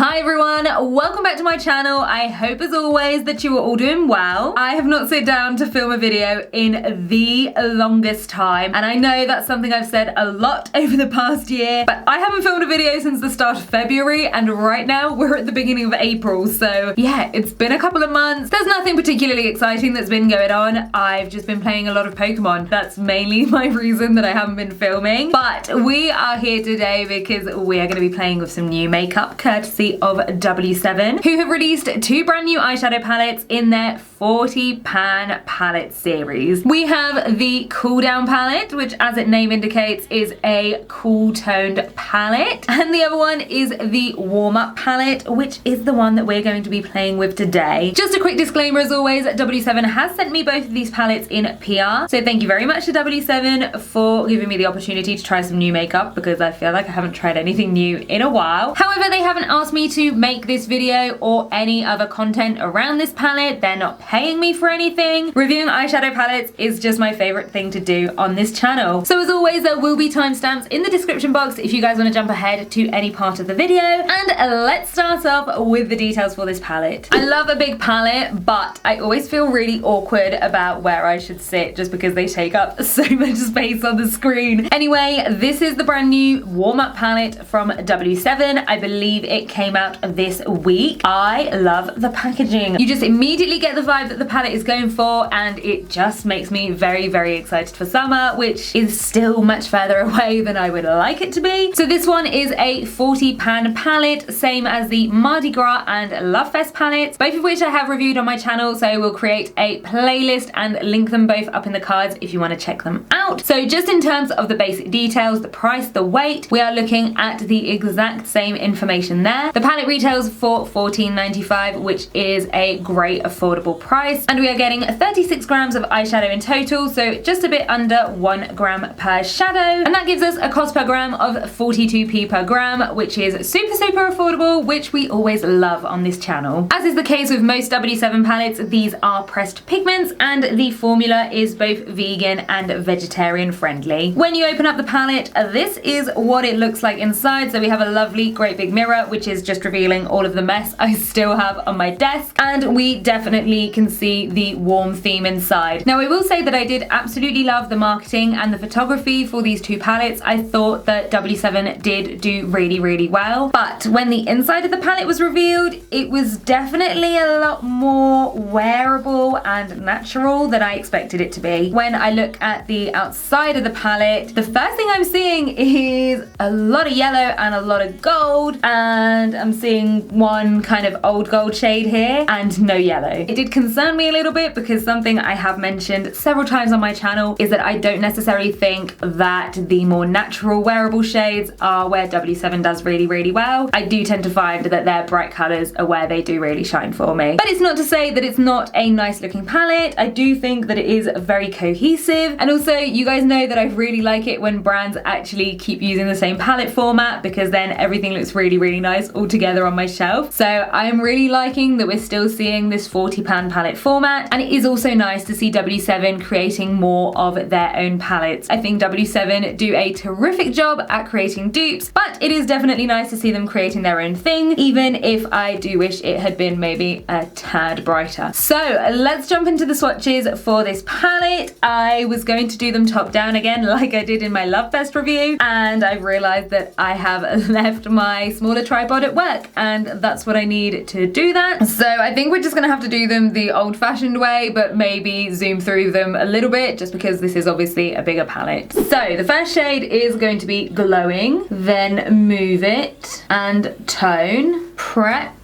Hi everyone, welcome back to my channel. I hope as always that you are all doing well. I have not sat down to film a video in the longest time, and I know that's something I've said a lot over the past year, but I haven't filmed a video since the start of February, and right now we're at the beginning of April, so yeah, it's been a couple of months. There's nothing particularly exciting that's been going on. I've just been playing a lot of Pokemon. That's mainly my reason that I haven't been filming, but we are here today because we are going to be playing with some new makeup courtesy of W7, who have released two brand new eyeshadow palettes in their 40 pan palette series. We have the Cool Down palette, which as its name indicates is a cool toned palette, and the other one is the Warm Up palette, which is the one that we're going to be playing with today. Just a quick disclaimer as always, W7 has sent me both of these palettes in PR, so thank you very much to W7 for giving me the opportunity to try some new makeup, because I feel like I haven't tried anything new in a while. However, they haven't asked me to make this video or any other content around this palette. They're not paying me for anything. Reviewing eyeshadow palettes is just my favorite thing to do on this channel. So as always, there will be timestamps in the description box if you guys want to jump ahead to any part of the video. And let's start off with the details for this palette. I love a big palette, but I always feel really awkward about where I should sit just because they take up so much space on the screen. Anyway, this is the brand new Warm Up palette from W7. I believe it came out this week. I love the packaging. You just immediately get the vibe that the palette is going for, and it just makes me very, very excited for summer, which is still much further away than I would like it to be. So this one is a 40 pan palette, same as the Mardi Gras and Love Fest palettes, both of which I have reviewed on my channel, so I will create a playlist and link them both up in the cards if you want to check them out. So just in terms of the basic details, the price, the weight, we are looking at the exact same information there. The palette retails for $14.95, which is a great affordable price, and we are getting 36 grams of eyeshadow in total, so just a bit under 1 gram per shadow, and that gives us a cost per gram of 42p per gram, which is super affordable, which we always love on this channel. As is the case with most W7 palettes, these are pressed pigments, and the formula is both vegan and vegetarian friendly. When you open up the palette, this is what it looks like inside. So we have a lovely great big mirror, which is just revealing all of the mess I still have on my desk, and we definitely can see the warm theme inside. Now I will say that I did absolutely love the marketing and the photography for these two palettes. I thought that W7 did do really well, but when the inside of the palette was revealed, it was definitely a lot more wearable and natural than I expected it to be. When I look at the outside of the palette, the first thing I'm seeing is a lot of yellow and a lot of gold, and I'm seeing one kind of old gold shade here and no yellow. It did concern me a little bit, because something I have mentioned several times on my channel is that I don't necessarily think that the more natural wearable shades are where W7 does really well. I do tend to find that their bright colours are where they do really shine for me. But it's not to say that it's not a nice looking palette. I do think that it is very cohesive, and also you guys know that I really like it when brands actually keep using the same palette format, because then everything looks really nice all together on my shelf. So I'm really liking that we're still seeing this 40 pan palette format, and it is also nice to see W7 creating more of their own palettes. I think W7 do a terrific job at creating dupes, but it is definitely nice to see them creating their own thing, even if I do wish it had been maybe a tad brighter. So let's jump into the swatches for this palette. I was going to do them top down again like I did in my Love Fest review, and I've realized that I have left my smaller tripod at work, and that's what I need to do that. So I think we're just gonna have to do them the old-fashioned way, but maybe zoom through them a little bit, just because this is obviously a bigger palette. So the first shade is going to be Glowing, then Move It, and Tone, Prep,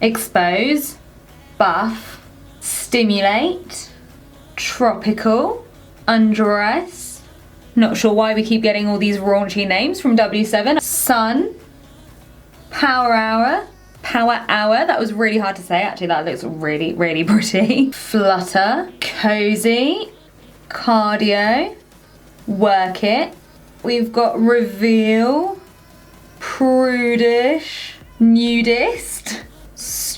Expose, Buff, Stimulate, Tropical, Undress. Not sure why we keep getting all these raunchy names from W7. Sun, Power Hour, that was really hard to say actually, that looks really pretty. Flutter, Cozy, Cardio, Work It. We've got Reveal, Prudish, Nudist,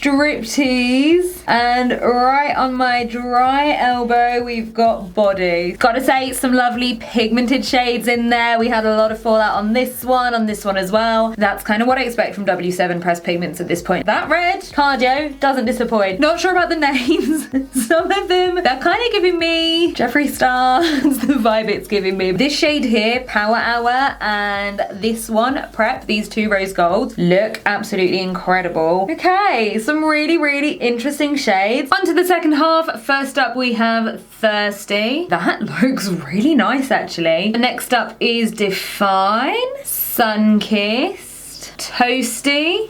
Striptease, and right on my dry elbow we've got Body. Gotta say, some lovely pigmented shades in there. We had a lot of fallout on this one as well. That's kind of what I expect from W7 pressed pigments at this point. That red Cardio doesn't disappoint. Not sure about the names. Some of them, they're kind of giving me Jeffree Star. It's the vibe it's giving me. This shade here, Power Hour, and this one, Prep, these two rose golds, look absolutely incredible. Okay, some really, really interesting shades. On to the second half. First up, we have Thirsty. That looks really nice, actually. Next up is Define, Sunkissed, Toasty,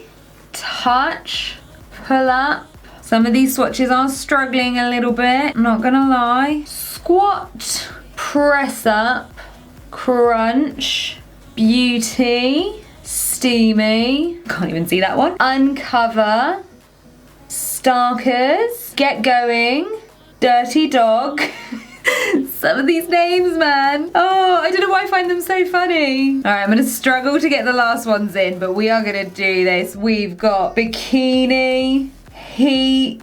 Touch, Pull Up. Some of these swatches are struggling a little bit, I'm not gonna lie. Squat, Press Up, Crunch, Beauty, Steamy, can't even see that one, Uncover, Starkers, Get Going, Dirty Dog. Some of these names, man. Oh, I don't know why I find them so funny. All right, I'm gonna struggle to get the last ones in, but we are gonna do this. We've got Bikini, Heat,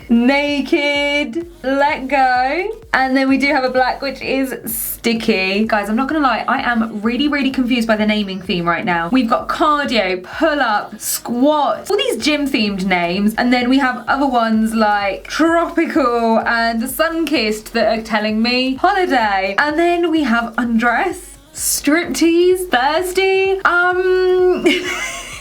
Naked, Let Go, and then we do have a black, which is Sticky. Guys, I'm not gonna lie, I am really, really confused by the naming theme right now. We've got Cardio, Pull Up, Squat, all these gym themed names, and then we have other ones like Tropical and Sunkissed that are telling me Holiday, and then we have Undress, Striptease, Thirsty,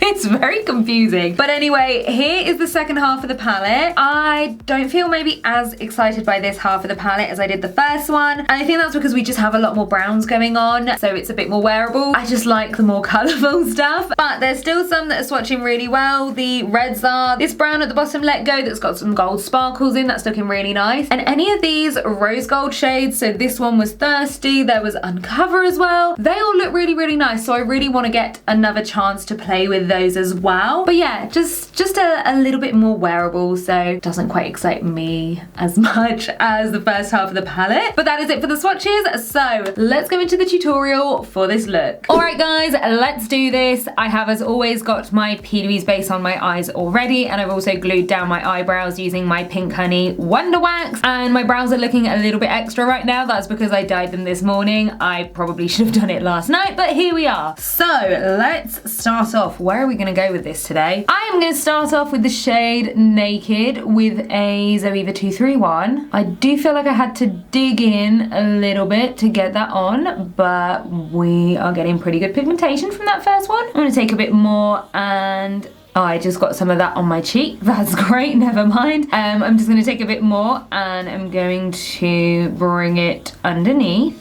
It's very confusing. But anyway, here is the second half of the palette. I don't feel maybe as excited by this half of the palette as I did the first one. And I think that's because we just have a lot more browns going on, so it's a bit more wearable. I just like the more colourful stuff. But there's still some that are swatching really well. The reds are this brown at the bottom, Let Go, that's got some gold sparkles in. That's looking really nice. And any of these rose gold shades, so this one was Thirsty, there was Uncover as well. They all look really, really nice. So I really want to get another chance to play with those as well. But yeah, just a little bit more wearable, so it doesn't quite excite me as much as the first half of the palette. But that is it for the swatches, so let's go into the tutorial for this look. All right guys, let's do this. I have, as always, got my P. Louise base on my eyes already, and I've also glued down my eyebrows using my Pink Honey Wonder Wax, and my brows are looking a little bit extra right now. That's because I dyed them this morning. I probably should have done it last night, but here we are. So let's start off. Where are we gonna go with this today? I am gonna start off with the shade Naked with a Zoeva 231. I do feel like I had to dig in a little bit to get that on, but we are getting pretty good pigmentation from that first one. I'm gonna take a bit more, and I just got some of that on my cheek. That's great, never mind. I'm just gonna take a bit more and I'm going to bring it underneath.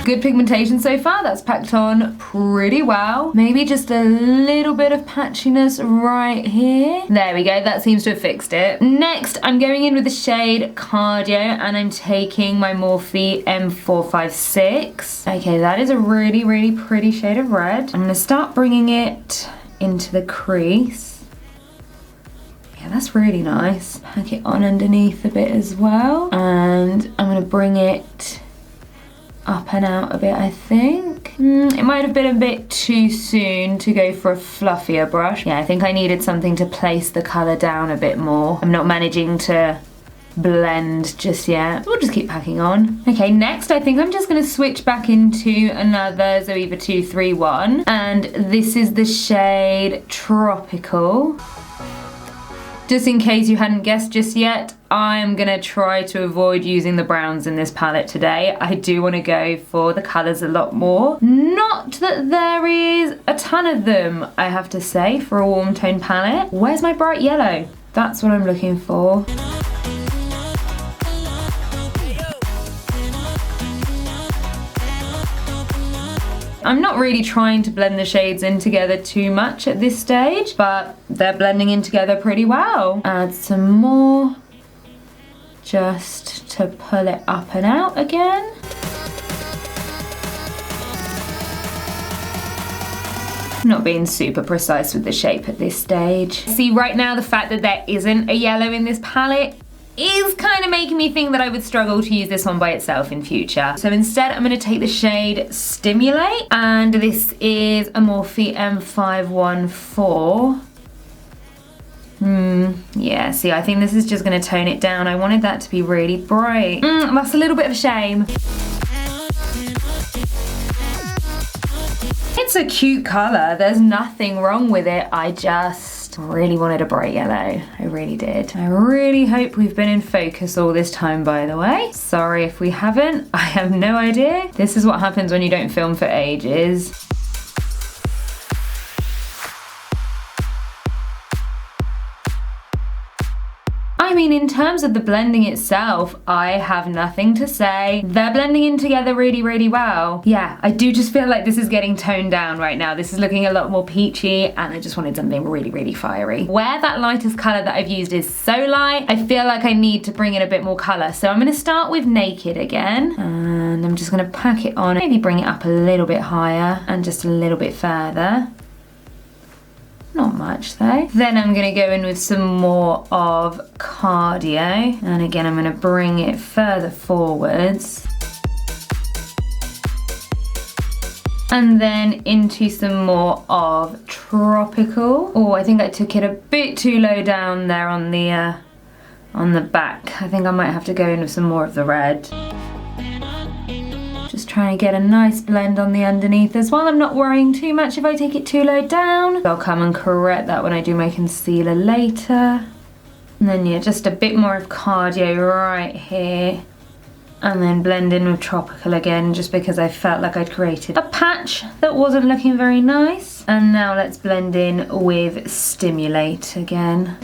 Good pigmentation so far, that's packed on pretty well. Maybe just a little bit of patchiness right here. There we go, that seems to have fixed it. Next, I'm going in with the shade Cardio, and I'm taking my Morphe M456. Okay, that is a really, really pretty shade of red. I'm gonna start bringing it into the crease. Yeah, that's really nice. Pack it on underneath a bit as well. And I'm gonna bring it up and out a bit, I think. It might have been a bit too soon to go for a fluffier brush. Yeah, I think I needed something to place the colour down a bit more. I'm not managing to blend just yet. We'll just keep packing on. Okay, next I think I'm just going to switch back into another Zoeva 231, and this is the shade Tropical. Just in case you hadn't guessed just yet, I'm gonna try to avoid using the browns in this palette today. I do want to go for the colours a lot more. Not that there is a ton of them, I have to say, for a warm tone palette. Where's my bright yellow? That's what I'm looking for. I'm not really trying to blend the shades in together too much at this stage, but they're blending in together pretty well. Add some more, just to pull it up and out again. Not being super precise with the shape at this stage. See, right now the fact that there isn't a yellow in this palette is kind of making me think that I would struggle to use this one by itself in future. So instead I'm going to take the shade Stimulate, and this is a Morphe M514. Yeah, see, I think this is just gonna tone it down. I wanted that to be really bright. That's a little bit of a shame. It's a cute color. There's nothing wrong with it. I just really wanted a bright yellow. I really did. I really hope we've been in focus all this time, by the way. Sorry if we haven't. I have no idea. This is what happens when you don't film for ages. I mean, in terms of the blending itself, I have nothing to say. They're blending in together really, really well. Yeah, I do just feel like this is getting toned down right now. This is looking a lot more peachy, and I just wanted something really, really fiery. Where that lightest color that I've used is so light, I feel like I need to bring in a bit more color. So I'm gonna start with Naked again, and I'm just gonna pack it on, maybe bring it up a little bit higher and just a little bit further. Not much though. Then I'm gonna go in with some more of Cardio. And again, I'm gonna bring it further forwards. And then into some more of Tropical. Oh, I think I took it a bit too low down there on the back. I think I might have to go in with some more of the red. Just trying to get a nice blend on the underneath as well. I'm not worrying too much if I take it too low down. I'll come and correct that when I do my concealer later. And then yeah, just a bit more of Cardio right here. And then blend in with Tropical again, just because I felt like I'd created a patch that wasn't looking very nice. And now let's blend in with Stimulate again.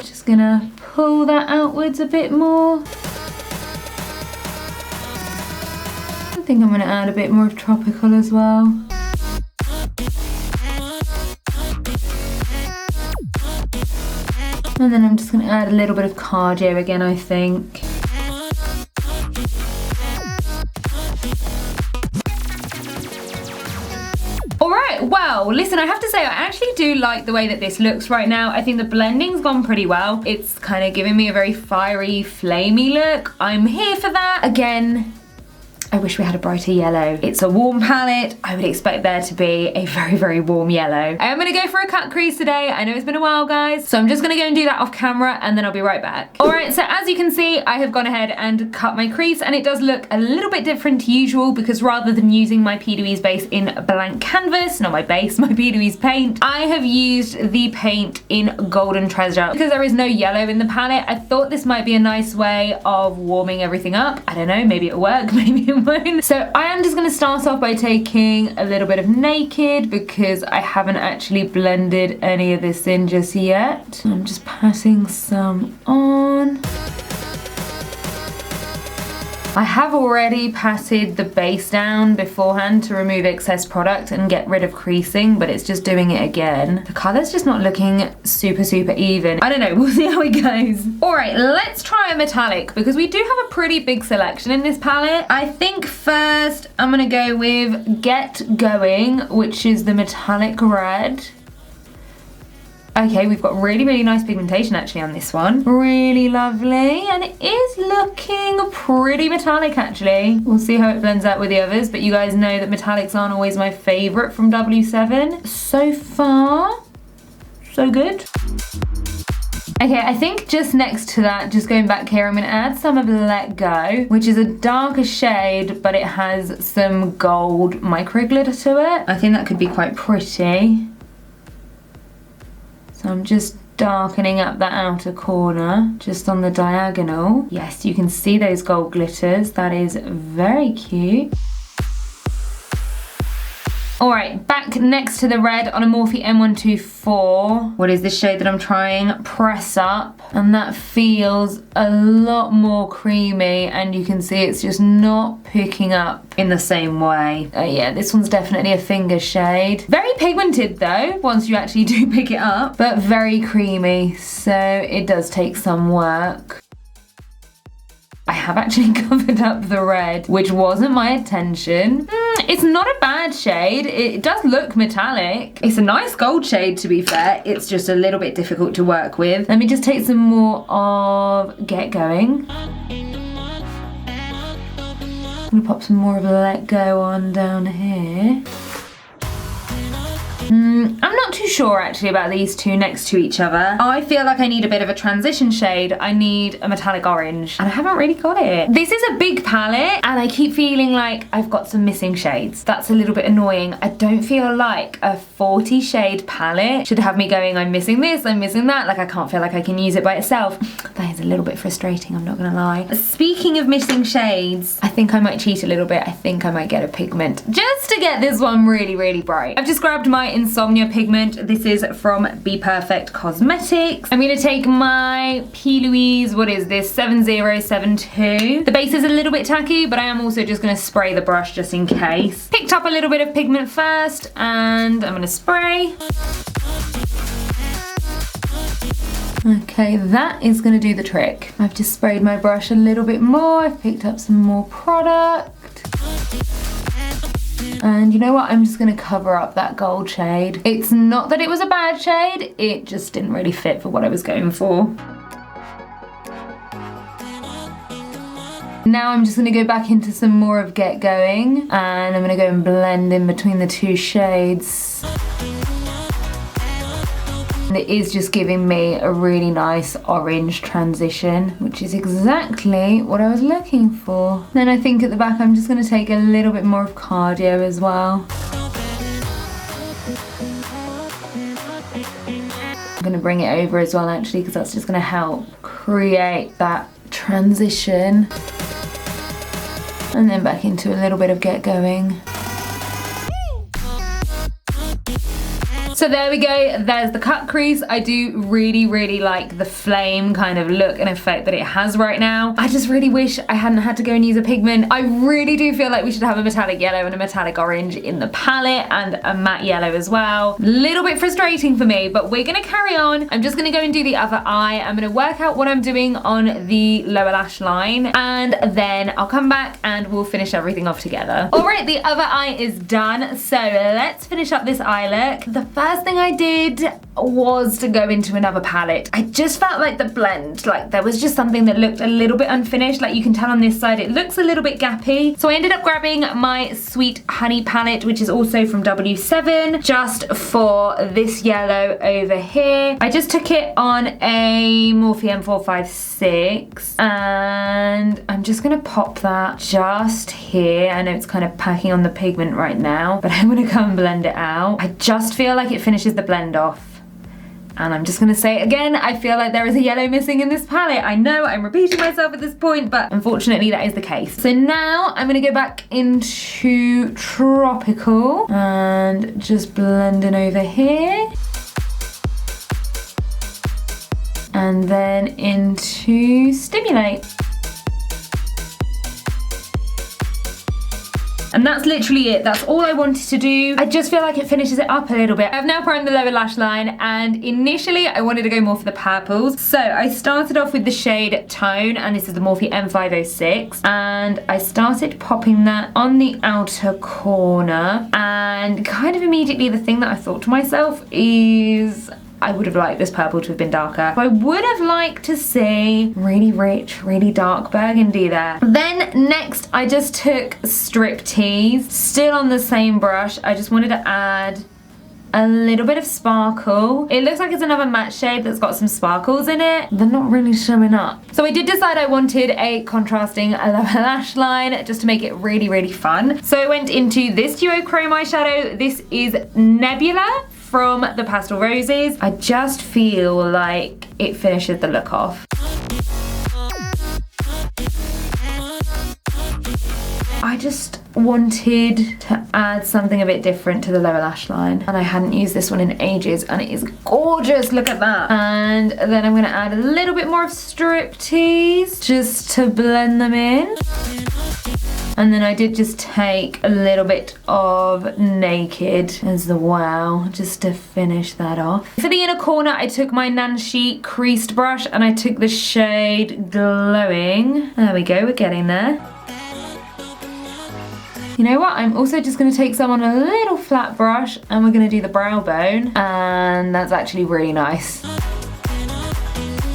Just gonna pull that outwards a bit more. I think I'm going to add a bit more of Tropical as well. And then I'm just going to add a little bit of Cardio again, I think. Alright, well, listen, I have to say I actually do like the way that this looks right now. I think the blending's gone pretty well. It's kind of giving me a very fiery, flamey look. I'm here for that. Again, I wish we had a brighter yellow. It's a warm palette. I would expect there to be a very, very warm yellow. I am gonna go for a cut crease today. I know it's been a while, guys, so I'm just gonna go and do that off camera and then I'll be right back. All right, so as you can see, I have gone ahead and cut my crease, and it does look a little bit different to usual because rather than using my P. Louise base in blank canvas, not my base, my P. Louise paint, I have used the paint in Golden Treasure. Because there is no yellow in the palette, I thought this might be a nice way of warming everything up. I don't know, maybe it'll work, maybe it won't. So I am just going to start off by taking a little bit of Naked because I haven't actually blended any of this in just yet. I'm just passing some on. I have already patted the base down beforehand to remove excess product and get rid of creasing, but it's just doing it again. The colour's just not looking super, super even. I don't know, we'll see how it goes. All right, let's try a metallic because we do have a pretty big selection in this palette. I think first I'm gonna go with Get Going, which is the metallic red. Okay, we've got really, really nice pigmentation actually on this one. Really lovely, and it is looking pretty metallic actually. We'll see how it blends out with the others, but you guys know that metallics aren't always my favorite from W7. So far, so good. Okay, I think just next to that, just going back here, I'm gonna add some of Let Go, which is a darker shade, but it has some gold micro glitter to it. I think that could be quite pretty. So I'm just darkening up that outer corner, just on the diagonal. Yes, you can see those gold glitters. That is very cute. All right, back next to the red on a Morphe M124. What is this shade that I'm trying? Press Up. And that feels a lot more creamy, and you can see it's just not picking up in the same way. Yeah, this one's definitely a finger shade. Very pigmented though, once you actually do pick it up, but very creamy, so it does take some work. I have actually covered up the red, which wasn't my intention. It's not a bad shade. It does look metallic. It's a nice gold shade, to be fair. It's just a little bit difficult to work with. Let me just take some more of Get Going. I'm gonna pop some more of Let Go on down here. I'm not too sure actually about these two next to each other. I feel like I need a bit of a transition shade. I need a metallic orange and I haven't really got it. This is a big palette and I keep feeling like I've got some missing shades. That's a little bit annoying. I don't feel like a 40 shade palette should have me going, I'm missing this, I'm missing that. Like I can't feel like I can use it by itself. That is a little bit frustrating, I'm not gonna lie. Speaking of missing shades, I think I might cheat a little bit. I think I might get a pigment just to get this one really, really bright. I've just grabbed my Insomnia pigment. This is from Be Perfect Cosmetics. I'm gonna take my P. Louise, what is this, 7072. The base is a little bit tacky, but I am also just gonna spray the brush just in case. Picked up a little bit of pigment first, and I'm gonna spray. Okay, that is gonna do the trick. I've just sprayed my brush a little bit more. I've picked up some more product. And you know what? I'm just gonna cover up that gold shade. It's not that it was a bad shade, it just didn't really fit for what I was going for. Now I'm just gonna go back into some more of Get Going, and I'm gonna go and blend in between the two shades. And it is just giving me a really nice orange transition, which is exactly what I was looking for. Then I think at the back I'm just gonna take a little bit more of Cardio as well. I'm gonna bring it over as well actually, because that's just gonna help create that transition. And then back into a little bit of Get Going. So there we go, there's the cut crease. I do really, really like the flame kind of look and effect that it has right now. I just really wish I hadn't had to go and use a pigment. I really do feel like we should have a metallic yellow and a metallic orange in the palette and a matte yellow as well. Little bit frustrating for me, but we're gonna carry on. I'm just gonna go and do the other eye. I'm gonna work out what I'm doing on the lower lash line, and then I'll come back and we'll finish everything off together. All right, the other eye is done. So let's finish up this eye look. The first thing I did was to go into another palette. I just felt like the blend, like there was just something that looked a little bit unfinished. Like you can tell on this side, it looks a little bit gappy. So I ended up grabbing my Sweet Honey palette, which is also from W7, just for this yellow over here. I just took it on a Morphe M456, and I'm just gonna pop that just here. I know it's kind of packing on the pigment right now, but I'm gonna go and blend it out. I just feel like it finishes the blend off. And I'm just gonna say it again, I feel like there is a yellow missing in this palette. I know I'm repeating myself at this point, but unfortunately that is the case. So now I'm gonna go back into Tropical and just blend in over here. And then into Stimulate. And that's literally it. That's all I wanted to do. I just feel like it finishes it up a little bit. I've now primed the lower lash line, and initially I wanted to go more for the purples. So I started off with the shade Tone, and this is the Morphe M506. And I started popping that on the outer corner. And kind of immediately the thing that I thought to myself is, I would have liked this purple to have been darker. I would have liked to see really rich, really dark burgundy there. Then next, I just took Striptease, still on the same brush. I just wanted to add a little bit of sparkle. It looks like it's another matte shade that's got some sparkles in it. They're not really showing up. So I did decide I wanted a contrasting lower lash line just to make it really, really fun. So I went into this duochrome eyeshadow. This is Nebula from the Pastel Roses. I just feel like it finishes the look off. I just wanted to add something a bit different to the lower lash line, and I hadn't used this one in ages, and it is gorgeous, look at that. And then I'm gonna add a little bit more of Striptease just to blend them in. And then I did just take a little bit of Naked as well, just to finish that off. For the inner corner, I took my Nancy creased brush and I took the shade Glowing. There we go, we're getting there. You know what, I'm also just gonna take some on a little flat brush and we're gonna do the brow bone, and that's actually really nice.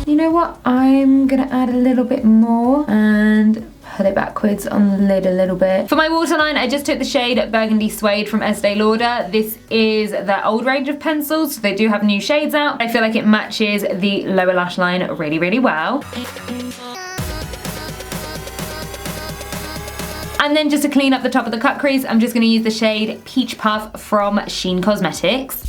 You know what, I'm gonna add a little bit more and pull it backwards on the lid a little bit. For my waterline, I just took the shade Burgundy Suede from Estee Lauder. This is their old range of pencils, so they do have new shades out. I feel like it matches the lower lash line really, really well. And then just to clean up the top of the cut crease, I'm just gonna use the shade Peach Puff from Sheen Cosmetics.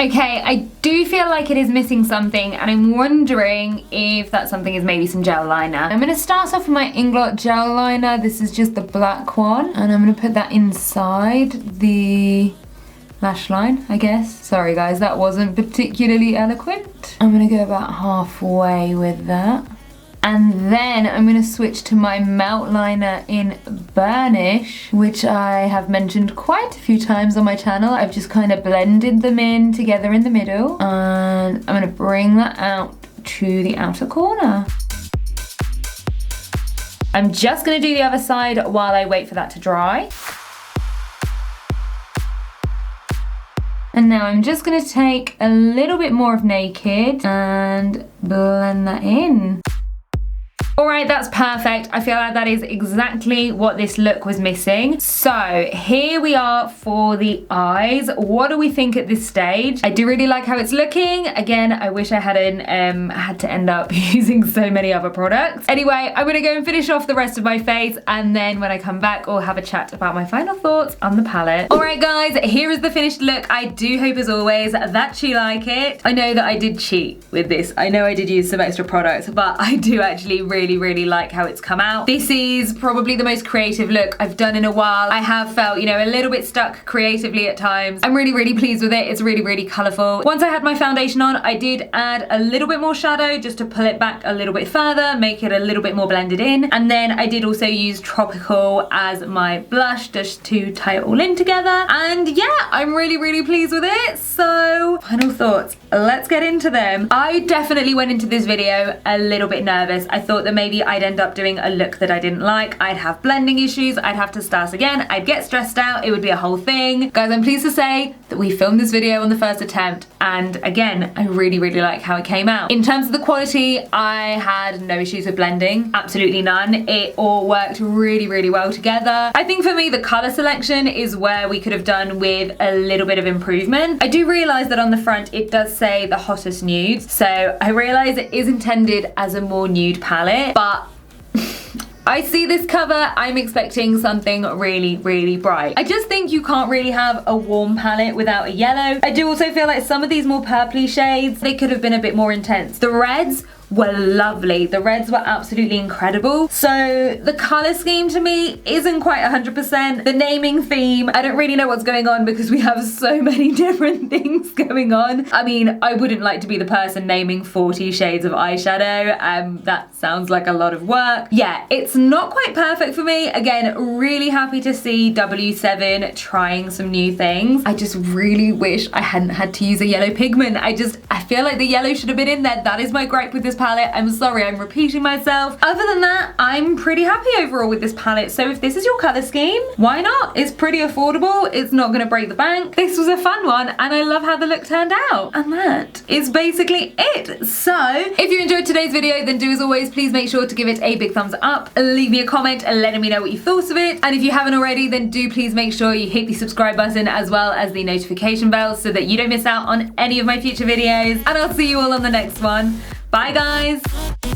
Okay, I do feel like it is missing something, and I'm wondering if that something is maybe some gel liner. I'm gonna start off with my Inglot gel liner. This is just the black one, and I'm gonna put that inside the lash line, I guess. Sorry guys, that wasn't particularly eloquent. I'm gonna go about halfway with that. And then I'm gonna switch to my melt liner in Burnish, which I have mentioned quite a few times on my channel. I've just kind of blended them in together in the middle, and I'm gonna bring that out to the outer corner. I'm just gonna do the other side while I wait for that to dry. And now I'm just gonna take a little bit more of Naked and blend that in. All right, that's perfect. I feel like that is exactly what this look was missing. So here we are for the eyes. What do we think at this stage? I do really like how it's looking. Again, I wish I hadn't had to end up using so many other products. Anyway, I'm gonna go and finish off the rest of my face, and then when I come back, we'll have a chat about my final thoughts on the palette. All right, guys, here is the finished look. I do hope, as always, that you like it. I know that I did cheat with this. I know I did use some extra products, but I do actually really like how it's come out. This is probably the most creative look I've done in a while. I have felt, you know, a little bit stuck creatively at times. I'm really pleased with it. It's really colourful. Once I had my foundation on, I did add a little bit more shadow just to pull it back a little bit further, make it a little bit more blended in. And then I did also use Tropical as my blush just to tie it all in together. And yeah, I'm really pleased with it. So final thoughts, let's get into them. I definitely went into this video a little bit nervous. I thought that maybe I'd end up doing a look that I didn't like. I'd have blending issues, I'd have to start again, I'd get stressed out, it would be a whole thing. Guys, I'm pleased to say that we filmed this video on the first attempt, and again, I really like how it came out. In terms of the quality, I had no issues with blending, absolutely none. It all worked really well together. I think for me, the color selection is where we could have done with a little bit of improvement. I do realize that on the front, it does say the hottest nudes, so I realize it is intended as a more nude palette, but I see this cover, I'm expecting something really bright. I just think you can't really have a warm palette without a yellow. I do also feel like some of these more purpley shades, they could have been a bit more intense. The reds were lovely. The reds were absolutely incredible. So the color scheme to me isn't quite 100%. The naming theme, I don't really know what's going on because we have so many different things going on. I mean, I wouldn't like to be the person naming 40 shades of eyeshadow. That sounds like a lot of work. Yeah, it's not quite perfect for me. Again, really happy to see W7 trying some new things. I just really wish I hadn't had to use a yellow pigment. I feel like the yellow should have been in there. That is my gripe with this palette. I'm sorry, I'm repeating myself. Other than that, I'm pretty happy overall with this palette. So if this is your color scheme, why not? It's pretty affordable. It's not gonna break the bank. This was a fun one, and I love how the look turned out. And that is basically it. So if you enjoyed today's video, then do as always, please make sure to give it a big thumbs up. Leave me a comment and letting me know what you thought of it. And if you haven't already, then do please make sure you hit the subscribe button as well as the notification bell so that you don't miss out on any of my future videos. And I'll see you all on the next one. Bye guys!